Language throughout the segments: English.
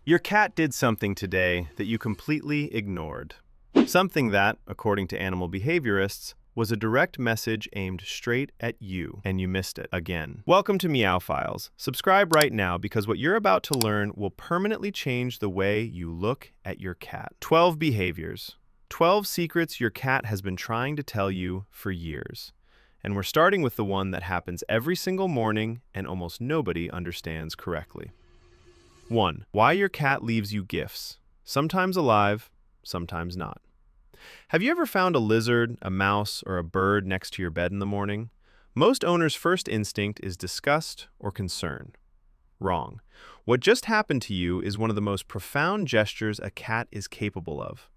Your cat did something today that you completely ignored. Something that, according to animal behaviorists, was a direct message aimed straight at you, and you missed it again. Welcome to Meow Files. Subscribe right now because what you're about to learn will permanently change the way you look at your cat. 12 behaviors. 12 secrets your cat has been trying to tell you for years. And we're starting with the one that happens every single morning and almost nobody understands correctly. 1. Why your cat leaves you gifts. Sometimes alive, sometimes not. Have you ever found a lizard, a mouse, or a bird next to your bed in the morning? Most owners' first instinct is disgust or concern. Wrong. What just happened to you is one of the most profound gestures a cat is capable of.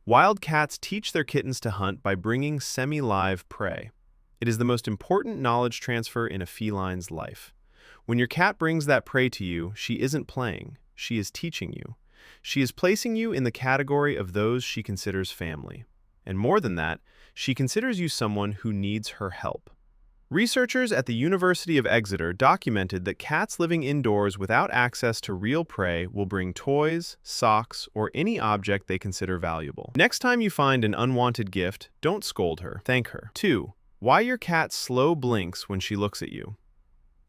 Wild cats teach their kittens to hunt by bringing semi-live prey. It is the most important knowledge transfer in a feline's life. When your cat brings that prey to you, she isn't playing, she is teaching you. She is placing you in the category of those she considers family. And more than that, she considers you someone who needs her help. Researchers at the University of Exeter documented that cats living indoors without access to real prey will bring toys, socks, or any object they consider valuable. Next time you find an unwanted gift, don't scold her, thank her. 2. Why your cat slow blinks when she looks at you.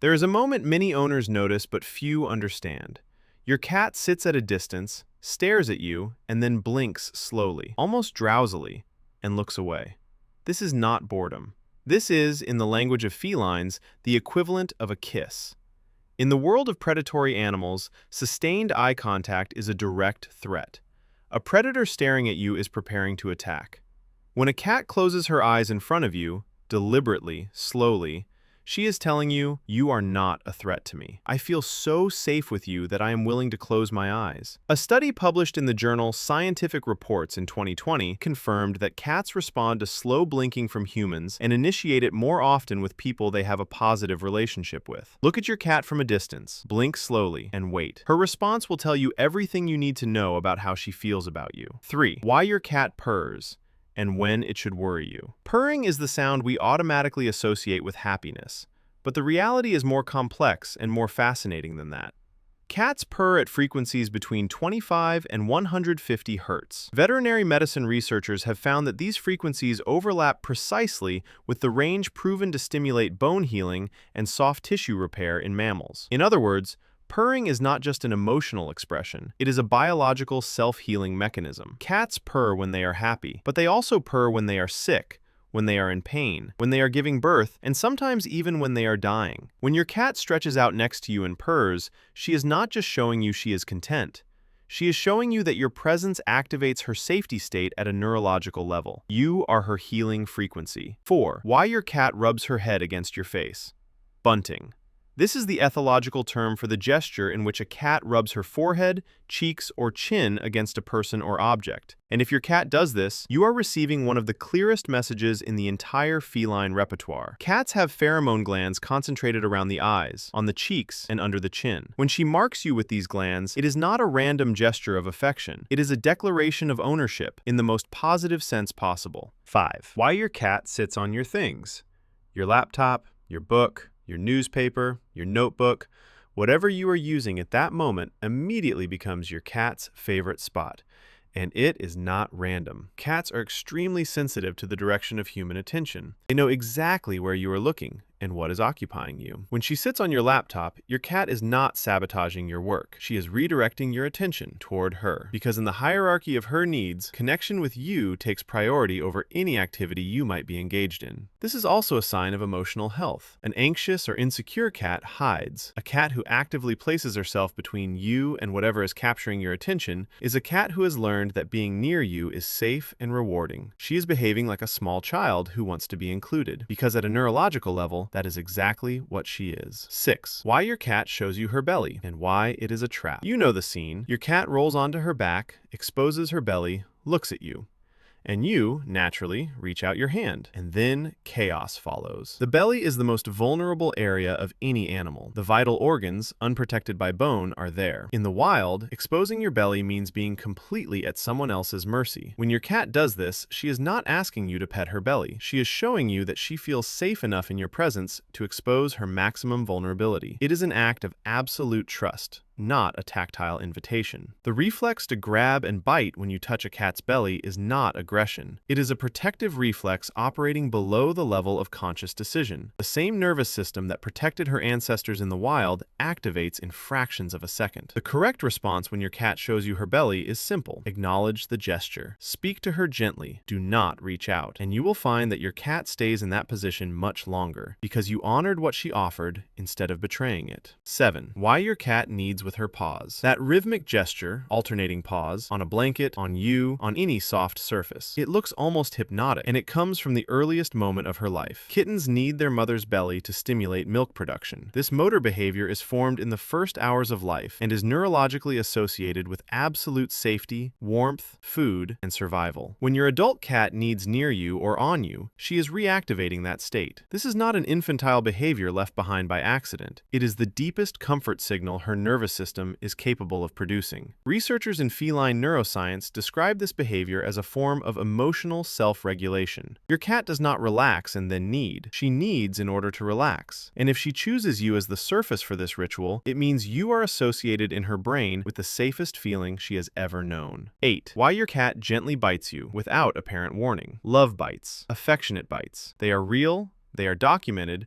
There is a moment many owners notice but few understand. Your cat sits at a distance, stares at you, and then blinks slowly, almost drowsily, and looks away. This is not boredom. This is, in the language of felines, the equivalent of a kiss. In the world of predatory animals, sustained eye contact is a direct threat. A predator staring at you is preparing to attack. When a cat closes her eyes in front of you, deliberately, slowly, she is telling you, you are not a threat to me. I feel so safe with you that I am willing to close my eyes. A study published in the journal Scientific Reports in 2020 confirmed that cats respond to slow blinking from humans and initiate it more often with people they have a positive relationship with. Look at your cat from a distance, blink slowly, and wait. Her response will tell you everything you need to know about how she feels about you. 3. Why your cat purrs and when it should worry you. Purring is the sound we automatically associate with happiness, but the reality is more complex and more fascinating than that. Cats purr at frequencies between 25 and 150 Hz. Veterinary medicine researchers have found that these frequencies overlap precisely with the range proven to stimulate bone healing and soft tissue repair in mammals. In other words, purring is not just an emotional expression, it is a biological self-healing mechanism. Cats purr when they are happy, but they also purr when they are sick, when they are in pain, when they are giving birth, and sometimes even when they are dying. When your cat stretches out next to you and purrs, she is not just showing you she is content. She is showing you that your presence activates her safety state at a neurological level. You are her healing frequency. 4. Why your cat rubs her head against your face. Bunting. This is the ethological term for the gesture in which a cat rubs her forehead, cheeks, or chin against a person or object. And if your cat does this, you are receiving one of the clearest messages in the entire feline repertoire. Cats have pheromone glands concentrated around the eyes, on the cheeks, and under the chin. When she marks you with these glands, it is not a random gesture of affection. It is a declaration of ownership in the most positive sense possible. 5. Why your cat sits on your things. Your laptop, your book, your newspaper, your notebook, whatever you are using at that moment immediately becomes your cat's favorite spot. And it is not random. Cats are extremely sensitive to the direction of human attention. They know exactly where you are looking and what is occupying you. When she sits on your laptop, your cat is not sabotaging your work. She is redirecting your attention toward her. Because in the hierarchy of her needs, connection with you takes priority over any activity you might be engaged in. This is also a sign of emotional health. An anxious or insecure cat hides. A cat who actively places herself between you and whatever is capturing your attention is a cat who has learned that being near you is safe and rewarding. She is behaving like a small child who wants to be included, because at a neurological level, that is exactly what she is. 6. Why your cat shows you her belly and why it is a trap. You know the scene. Your cat rolls onto her back, exposes her belly, looks at you. And you, naturally, reach out your hand, and then chaos follows. The belly is the most vulnerable area of any animal. The vital organs, unprotected by bone, are there. In the wild, exposing your belly means being completely at someone else's mercy. When your cat does this, she is not asking you to pet her belly. She is showing you that she feels safe enough in your presence to expose her maximum vulnerability. It is an act of absolute trust. not a tactile invitation. The reflex to grab and bite when you touch a cat's belly is not aggression. It is a protective reflex operating below the level of conscious decision. The same nervous system that protected her ancestors in the wild activates in fractions of a second. The correct response when your cat shows you her belly is simple. Acknowledge the gesture. Speak to her gently. Do not reach out. And you will find that your cat stays in that position much longer because you honored what she offered instead of betraying it. 7. Why your cat needs with her paws. That rhythmic gesture, alternating paws, on a blanket, on you, on any soft surface. It looks almost hypnotic, and it comes from the earliest moment of her life. Kittens need their mother's belly to stimulate milk production. This motor behavior is formed in the first hours of life and is neurologically associated with absolute safety, warmth, food, and survival. When your adult cat needs near you or on you, she is reactivating that state. This is not an infantile behavior left behind by accident. It is the deepest comfort signal her nervous system is capable of producing. Researchers in feline neuroscience describe this behavior as a form of emotional self-regulation. Your cat does not relax and then need. She needs in order to relax. And if she chooses you as the surface for this ritual, it means you are associated in her brain with the safest feeling she has ever known. 8. Why your cat gently bites you without apparent warning. Love bites. Affectionate bites. They are real, they are documented,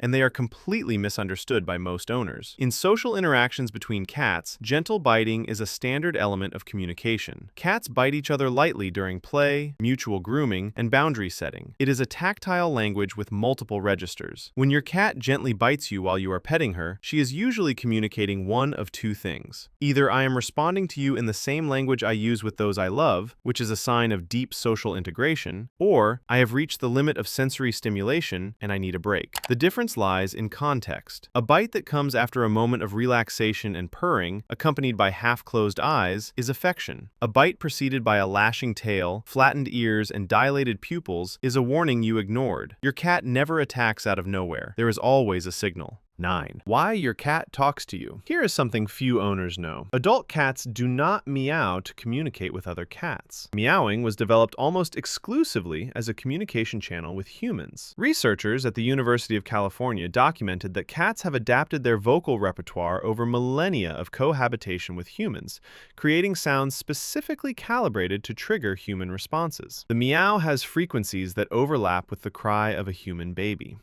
and they are completely misunderstood by most owners. In social interactions between cats, gentle biting is a standard element of communication. Cats bite each other lightly during play, mutual grooming, and boundary setting. It is a tactile language with multiple registers. When your cat gently bites you while you are petting her, she is usually communicating one of two things. Either I am responding to you in the same language I use with those I love, which is a sign of deep social integration, or I have reached the limit of sensory stimulation and I need a break. The difference lies in context. A bite that comes after a moment of relaxation and purring, accompanied by half-closed eyes, is affection. A bite preceded by a lashing tail, flattened ears, and dilated pupils is a warning you ignored. Your cat never attacks out of nowhere. There is always a signal. 9. Why your cat talks to you. Here is something few owners know. Adult cats do not meow to communicate with other cats. Meowing was developed almost exclusively as a communication channel with humans. Researchers at the University of California documented that cats have adapted their vocal repertoire over millennia of cohabitation with humans, creating sounds specifically calibrated to trigger human responses. The meow has frequencies that overlap with the cry of a human baby.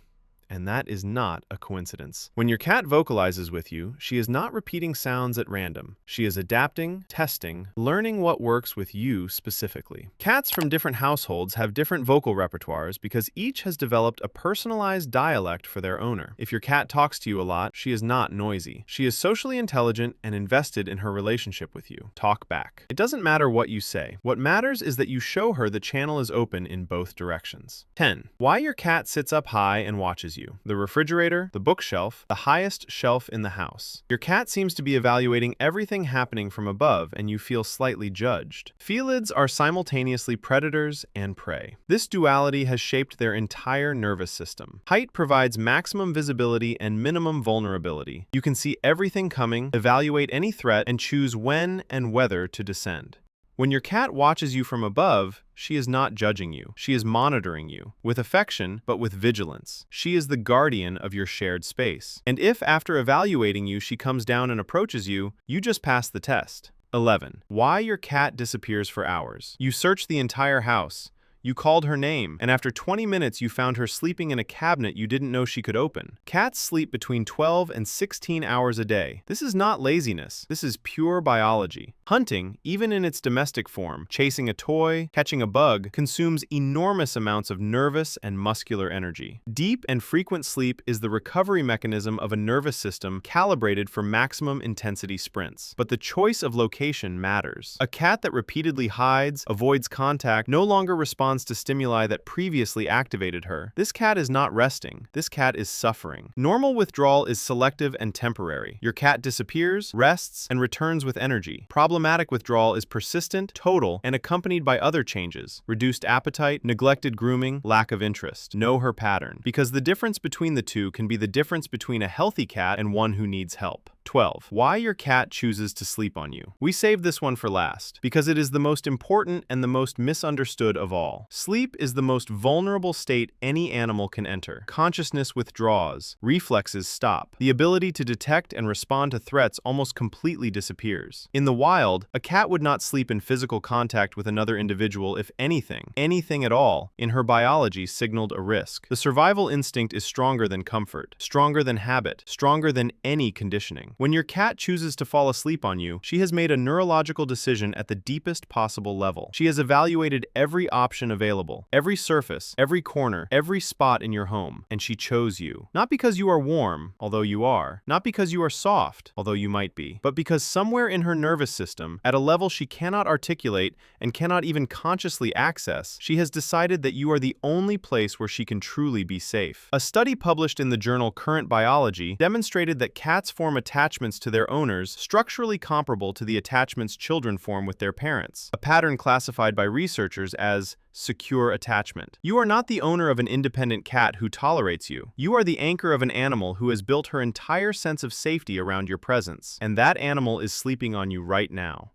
And that is not a coincidence. When your cat vocalizes with you, she is not repeating sounds at random. She is adapting, testing, learning what works with you specifically. Cats from different households have different vocal repertoires because each has developed a personalized dialect for their owner. If your cat talks to you a lot, she is not noisy. She is socially intelligent and invested in her relationship with you. Talk back. It doesn't matter what you say. What matters is that you show her the channel is open in both directions. 10. Why your cat sits up high and watches you. The refrigerator, the bookshelf, the highest shelf in the house. Your cat seems to be evaluating everything happening from above and you feel slightly judged. Felids are simultaneously predators and prey. This duality has shaped their entire nervous system. Height provides maximum visibility and minimum vulnerability. You can see everything coming, evaluate any threat, and choose when and whether to descend. When your cat watches you from above, she is not judging you. She is monitoring you, with affection, but with vigilance. She is the guardian of your shared space. And if, after evaluating you, she comes down and approaches you, you just passed the test. 11. Why your cat disappears for hours. You search the entire house. You called her name, and after 20 minutes you found her sleeping in a cabinet you didn't know she could open. Cats sleep between 12 and 16 hours a day. This is not laziness. This is pure biology. Hunting, even in its domestic form, chasing a toy, catching a bug, consumes enormous amounts of nervous and muscular energy. Deep and frequent sleep is the recovery mechanism of a nervous system calibrated for maximum intensity sprints. But the choice of location matters. A cat that repeatedly hides, avoids contact, no longer responds to stimuli that previously activated her. This cat is not resting. This cat is suffering. Normal withdrawal is selective and temporary. Your cat disappears, rests, and returns with energy. Problematic withdrawal is persistent, total, and accompanied by other changes: reduced appetite, neglected grooming, lack of interest. Know her pattern, because the difference between the two can be the difference between a healthy cat and one who needs help. 12. Why your cat chooses to sleep on you. We saved this one for last, because it is the most important and the most misunderstood of all. Sleep is the most vulnerable state any animal can enter. Consciousness withdraws, reflexes stop. The ability to detect and respond to threats almost completely disappears. In the wild, a cat would not sleep in physical contact with another individual if anything at all, in her biology signaled a risk. The survival instinct is stronger than comfort, stronger than habit, stronger than any conditioning. When your cat chooses to fall asleep on you, she has made a neurological decision at the deepest possible level. She has evaluated every option available, every surface, every corner, every spot in your home, and she chose you. Not because you are warm, although you are, not because you are soft, although you might be, but because somewhere in her nervous system, at a level she cannot articulate and cannot even consciously access, she has decided that you are the only place where she can truly be safe. A study published in the journal Current Biology demonstrated that cats form attachments to their owners structurally comparable to the attachments children form with their parents, a pattern classified by researchers as secure attachment. You are not the owner of an independent cat who tolerates you. You are the anchor of an animal who has built her entire sense of safety around your presence, and that animal is sleeping on you right now.